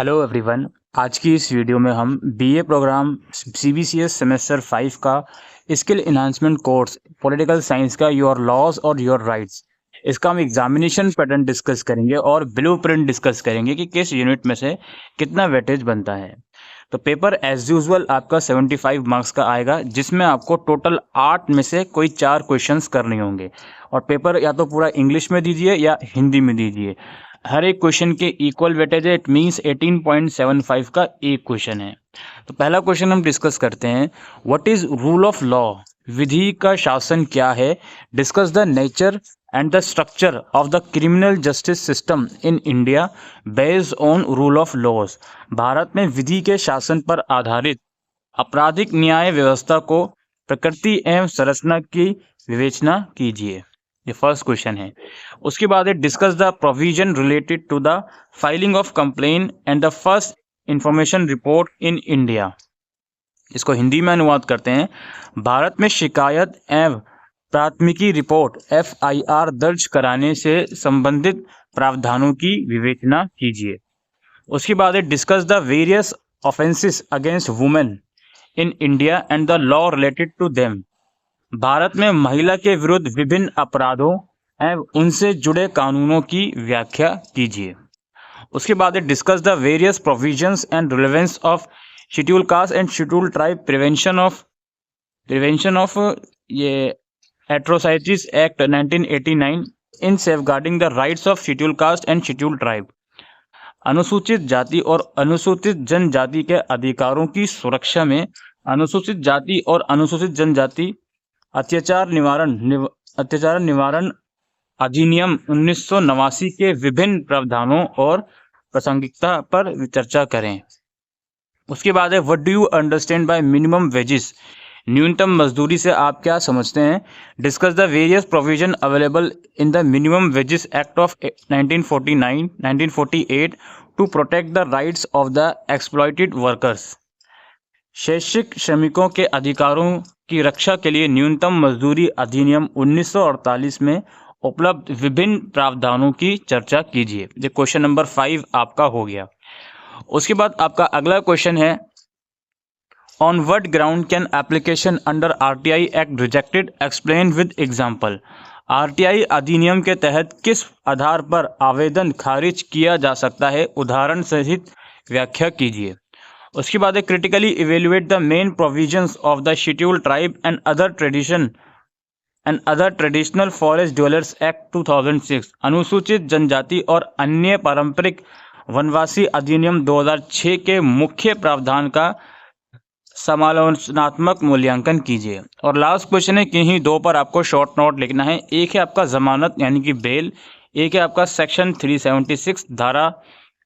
Hello everyone. आज की इस वीडियो में हम बीए प्रोग्राम सीबीसीएस सेमेस्टर 5 का skill enhancement course political science का योर लॉज और योर राइट्स, इसका हम एग्जामिनेशन पैटर्न डिस्कस करेंगे और ब्लूप्रिंट डिस्कस करेंगे कि किस यूनिट में से कितना वेटेज बनता है। तो पेपर एज यूजुअल आपका 75 मार्क्स का आएगा, जिसमें आपको टोटल 8 में से कोई 4 क्वेश्चंस करने होंगे और पेपर या तो पूरा इंग्लिश में दीजिए या हिंदी में दीजिए। हर एक क्वेश्चन के इक्वल वेटेज है, इट मीन्स 18.75 का एक क्वेश्चन है। तो पहला क्वेश्चन हम डिस्कस करते हैं, what is rule of law? विधि का शासन क्या है? Discuss the nature and the structure of the criminal justice system in India based on rule of laws. Bharat में विधि के शासन पर आधारित आपराधिक न्याय व्यवस्था को प्रकृति एवं संरचना की विवेचना कीजिए। ये फर्स्ट क्वेश्चन है। उसके बाद है, discuss the provision related to the filing of complaint and the first information report in India. इसको हिंदी में अनुवाद करते हैं, भारत में शिकायत एवं प्राथमिकी रिपोर्ट FIR दर्ज कराने से संबंधित प्रावधानों की विवेचना कीजिए। उसके बाद है, discuss the various offences against women in India and the law related to them. Bharat में महिला के विरुद्ध विभिन्न अपराधों एवं उनसे जुड़े कानूनों की व्याख्या कीजिए। उसके बाद है, discuss the various provisions and relevance of schedule caste and schedule tribe prevention of ये atrocities act 1989 in safeguarding the rights of schedule caste and schedule tribe. अनुसूचित जाति और अनुसूचित जनजाति के अधिकारों की सुरक्षा में अनुसूचित जाति और अनुसूचित जनजाति अत्याचार निवारण अधिनियम 1989 के विभिन्न प्रावधानों और प्रासंगिकता पर चर्चा करें। उसके बाद है, what do you understand by minimum wages? न्यूनतम मजदूरी से आप क्या समझते हैं? Discuss the various provision available in the minimum wages act of 1948 to protect the rights of the exploited workers. शैक्षिक श्रमिकों के अधिकारों की रक्षा के लिए न्यूनतम मजदूरी अधिनियम 1948 में उपलब्ध विभिन्न प्रावधानों की चर्चा कीजिए। ये क्वेश्चन नंबर 5 आपका हो गया। उसके बाद आपका अगला क्वेश्चन है, on what ground can application under RTI act rejected? Explain with example. RTI अधिनियम के तहत किस आधार पर आवेदन खारिज किया जा सकता है? उदाहरण सहित व्याख्या कीजिए। उसके बाद है, critically evaluate the main provisions of the schedule tribe and other traditional forest dwellers act 2006। अनुसूचित जनजाति और अन्य पारंपरिक वनवासी अधिनियम 2006 के मुख्य प्रावधान का समालोचनात्मक मूल्यांकन कीजिए। और लास्ट क्वेश्चन है, किन्हीं दो पर आपको शॉर्ट नोट लिखना है। एक है आपका जमानत यानी कि बेल, एक है आपका सेक्शन 376 धारा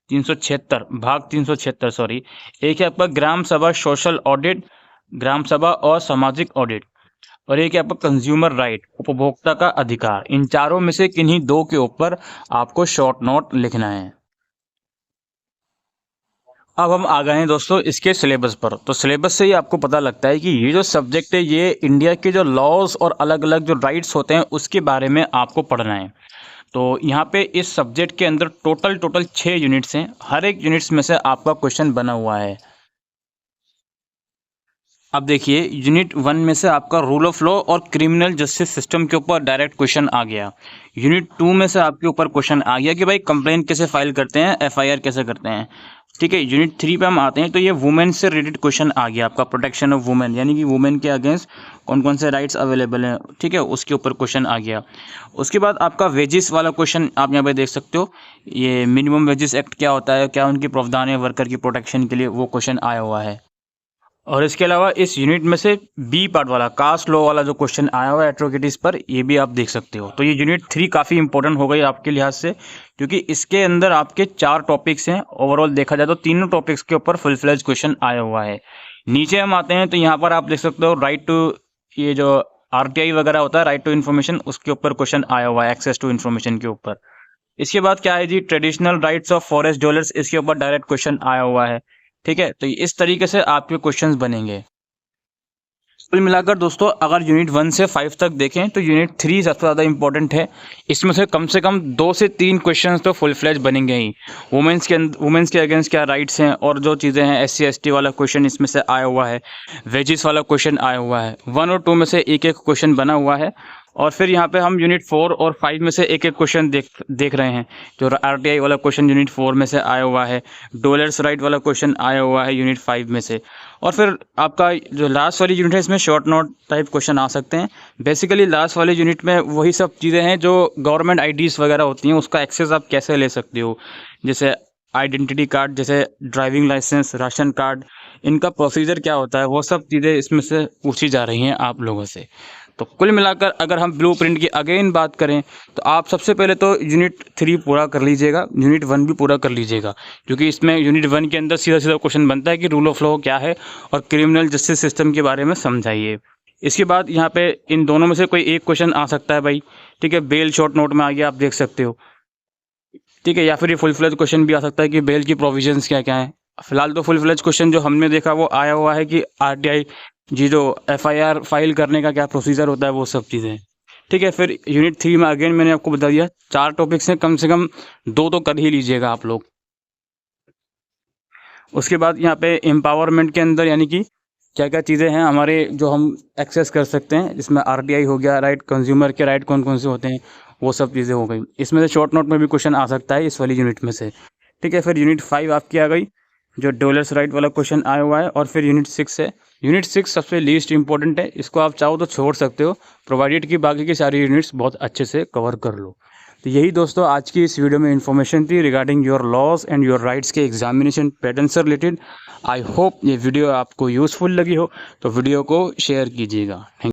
376 भाग 376 सॉरी, एक है आपका ग्राम सभा सोशल ऑडिट, ग्राम सभा और सामाजिक ऑडिट, और एक है आपका कंज्यूमर राइट, उपभोक्ता का अधिकार। इन चारों में से किन्हीं दो के ऊपर आपको शॉर्ट नोट लिखना है। अब हम आ गए हैं दोस्तों इसके सिलेबस पर। तो सिलेबस से ही आपको पता लगता है कि ये जो सब्जेक्ट है ये इंडिया के जो लॉज और अलग अलग जो राइट्स होते हैं उसके बारे में आपको पढ़ना है। तो यहाँ पे इस सब्जेक्ट के अंदर टोटल 6 यूनिट्स हैं। हर एक यूनिट्स में से आपका क्वेश्चन बना हुआ है। अब देखिए, यूनिट 1 में से आपका रूल ऑफ लॉ और क्रिमिनल जस्टिस सिस्टम के ऊपर डायरेक्ट क्वेश्चन आ गया। यूनिट 2 में से आपके ऊपर क्वेश्चन आ गया कि भाई कंप्लेन कैसे फाइल करते हैं, FIR कैसे करते हैं। ठीक है, यूनिट 3 पे हम आते हैं तो ये वुमेन से रिलेटेड क्वेश्चन आ गया आपका, प्रोटेक्शन ऑफ वुमेन, यानी कि वुमेन के अगेंस्ट कौन कौन से राइट्स अवेलेबल हैं। ठीक है, उसके ऊपर क्वेश्चन आ गया। उसके बाद आपका वेजेस वाला क्वेश्चन आप यहाँ पे देख सकते हो, ये मिनिमम वेजेस एक्ट क्या होता है, क्या उनकी प्रावधान है वर्कर की प्रोटेक्शन के लिए, वो क्वेश्चन आया हुआ है। और इसके अलावा इस यूनिट में से बी पार्ट वाला कास्ट लॉ वाला जो क्वेश्चन आया हुआ है एट्रोसिटीज पर, ये भी आप देख सकते हो। तो ये यूनिट 3 काफ़ी इंपॉर्टेंट हो गई आपके लिहाज से, क्योंकि इसके अंदर आपके 4 टॉपिक्स हैं। ओवरऑल देखा जाए तो तीनों टॉपिक्स के ऊपर फुल फ्लेज क्वेश्चन आया हुआ है। नीचे हम आते हैं तो यहाँ पर आप देख सकते हो राइट टू, ये जो RTI वगैरह होता है, राइट टू इन्फॉर्मेशन, उसके ऊपर क्वेश्चन आया हुआ है, एक्सेस टू इन्फॉर्मेशन के ऊपर। इसके बाद क्या है जी, traditional rights of forest dwellers, इसके ऊपर डायरेक्ट क्वेश्चन आया हुआ है। ठीक है, तो इस तरीके से आपके क्वेश्चंस बनेंगे। कुल मिलाकर दोस्तों अगर यूनिट 1 से 5 तक देखें तो यूनिट 3 सबसे ज़्यादा इंपॉर्टेंट है। इसमें से कम 2 से 3 क्वेश्चंस तो फुल फ्लैज बनेंगे ही। वुमेंस के अगेंस्ट क्या राइट्स हैं और जो चीज़ें हैं, SC ST वाला क्वेश्चन इसमें से आया हुआ है, वेजिस वाला क्वेश्चन आया हुआ है। 1 और 2 में से एक एक क्वेश्चन बना हुआ है और फिर यहाँ पे हम यूनिट 4 और 5 में से एक एक क्वेश्चन देख रहे हैं। जो RTI वाला क्वेश्चन यूनिट 4 में से आया हुआ है, डॉलर्स राइट वाला क्वेश्चन आया हुआ है यूनिट 5 में से। और फिर आपका जो लास्ट वाली यूनिट है इसमें शॉर्ट नोट टाइप क्वेश्चन आ सकते हैं। बेसिकली लास्ट वाली यूनिट में वही सब चीज़ें हैं जो गवर्नमेंट IDs वगैरह होती हैं, उसका एक्सेस आप कैसे ले सकते हो, जैसे आइडेंटिटी कार्ड, जैसे ड्राइविंग लाइसेंस, राशन कार्ड, इनका प्रोसीजर क्या होता है, वो सब चीज़ें इसमें से पूछी जा रही हैं आप लोगों से। तो कुल मिलाकर अगर हम ब्लूप्रिंट की अगेन बात करें तो आप सबसे पहले तो यूनिट 3 पूरा कर लीजिएगा, यूनिट 1 भी पूरा कर लीजिएगा, क्योंकि इसमें यूनिट 1 के अंदर सीधा सीधा क्वेश्चन बनता है कि रूल ऑफ लॉ क्या है और क्रिमिनल जस्टिस सिस्टम के बारे में समझाइए। इसके बाद यहाँ पे इन दोनों में से कोई एक क्वेश्चन आ सकता है भाई, ठीक है, बेल शॉर्ट नोट में आ गया, आप देख सकते हो, ठीक है, या फिर ये फुल फ्लेज क्वेश्चन भी आ सकता है कि बेल की प्रोविजंस क्या क्या है। फिलहाल तो फुल फ्लेज क्वेश्चन जो हमने देखा वो आया हुआ है कि RTI जी जो FIR फाइल करने का क्या प्रोसीजर होता है, वो सब चीज़ें, ठीक है। फिर यूनिट 3 में अगेन मैंने आपको बता दिया 4 टॉपिक्स हैं, कम से कम 2 तो कर ही लीजिएगा आप लोग। उसके बाद यहाँ पे एम्पावरमेंट के अंदर यानी कि क्या क्या चीज़ें हैं हमारे जो हम एक्सेस कर सकते हैं, जिसमें RTI हो गया, राइट, कंज्यूमर के राइट कौन कौन से होते हैं, वो सब चीज़ें हो गई। इसमें से शॉर्ट नोट में भी क्वेश्चन आ सकता है इस वाली यूनिट में से, ठीक है। फिर यूनिट 5 आपकी आ गई, जो डॉलर्स राइट वाला क्वेश्चन आया हुआ है। और फिर यूनिट 6 है, यूनिट 6 सबसे लीस्ट इंपॉर्टेंट है, इसको आप चाहो तो छोड़ सकते हो, प्रोवाइडेड कि बाकी की सारी यूनिट्स बहुत अच्छे से कवर कर लो। तो यही दोस्तों आज की इस वीडियो में इन्फॉर्मेशन थी regarding your laws and your rights के एग्जामिनेशन पैटर्न से रिलेटेड। आई होप ये वीडियो आपको यूज़फुल लगी हो, तो वीडियो को शेयर कीजिएगा।